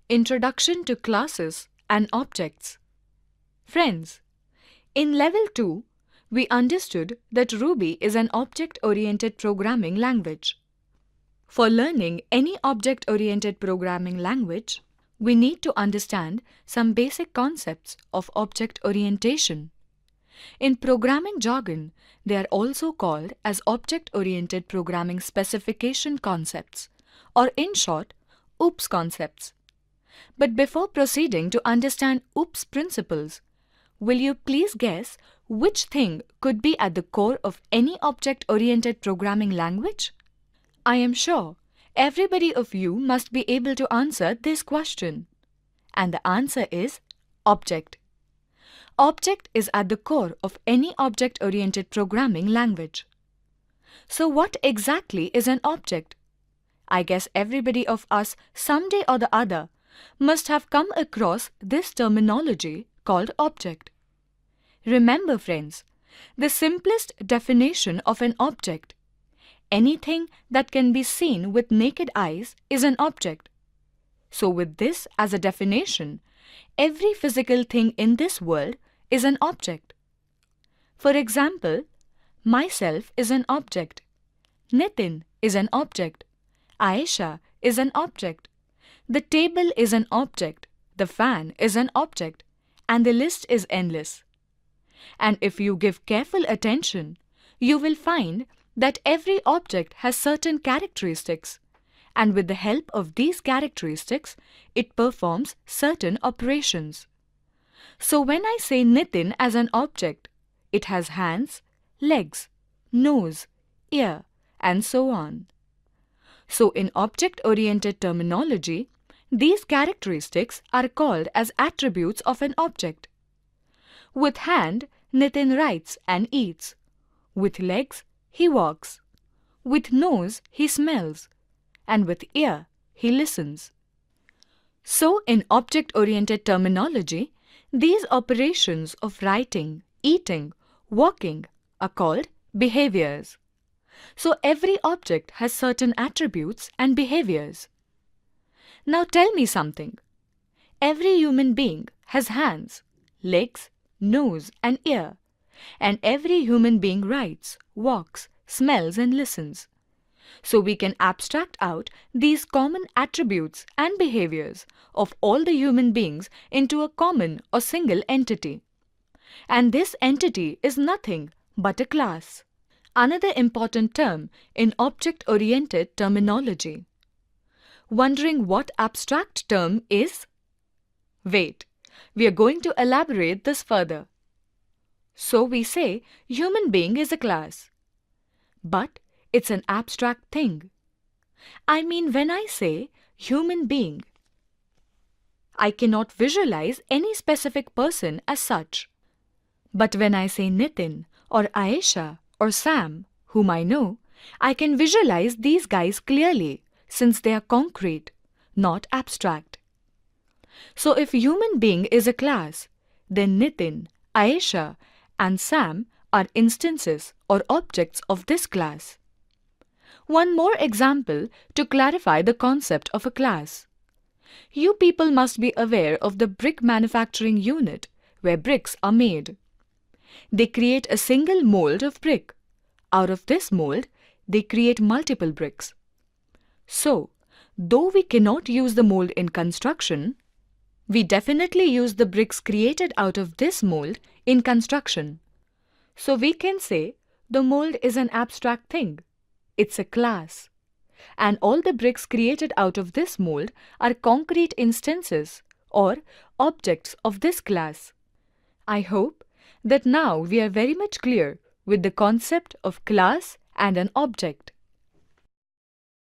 Introduction to Classes and Objects. Friends, in Level 2, we understood that Ruby is an object-oriented programming language. For learning any object-oriented programming language, we need to understand some basic concepts of object orientation. In programming jargon, they are also called as object-oriented programming specification concepts, or in short, OOPS concepts. But before proceeding to understand OOPS principles, will you please guess which thing could be at the core of any object-oriented programming language? I am sure everybody of you must be able to answer this question. And the answer is object. Object is at the core of any object-oriented programming language. So what exactly is an object? I guess everybody of us someday or the other must have come across this terminology called object. Remember, friends, the simplest definition of an object: anything that can be seen with naked eyes is an object. So with this as a definition, every physical thing in this world is an object. For example, myself is an object, Nitin is an object, Ayesha is an object, the table is an object, the fan is an object, and the list is endless. And if you give careful attention, you will find that every object has certain characteristics, and with the help of these characteristics, it performs certain operations. So when I say Nitin as an object, it has hands, legs, nose, ear, and so on. So in object-oriented terminology, these characteristics are called as attributes of an object. With hand, Nitin writes and eats. With legs, he walks. With nose, he smells. And with ear, he listens. So in object-oriented terminology, these operations of writing, eating, walking are called behaviors. So every object has certain attributes and behaviors. Now tell me something. Every human being has hands, legs, nose and ear, and every human being writes, walks, smells and listens. So we can abstract out these common attributes and behaviors of all the human beings into a common or single entity. And this entity is nothing but a class. Another important term in object-oriented terminology. Wondering what abstract term is? Wait, we are going to elaborate this further. So we say human being is a class. But it's an abstract thing. I mean, when I say human being, I cannot visualize any specific person as such. But when I say Nitin or Ayesha or Sam, whom I know, I can visualize these guys clearly since they are concrete, not abstract. So if human being is a class, then Nitin, Ayesha and Sam are instances or objects of this class. One more example to clarify the concept of a class. You people must be aware of the brick manufacturing unit where bricks are made. They create a single mold of brick. Out of this mold, they create multiple bricks. So, though we cannot use the mold in construction, we definitely use the bricks created out of this mold in construction. So we can say the mold is an abstract thing. It's a class. And all the bricks created out of this mold are concrete instances or objects of this class. I hope that now we are very much clear with the concept of class and an object.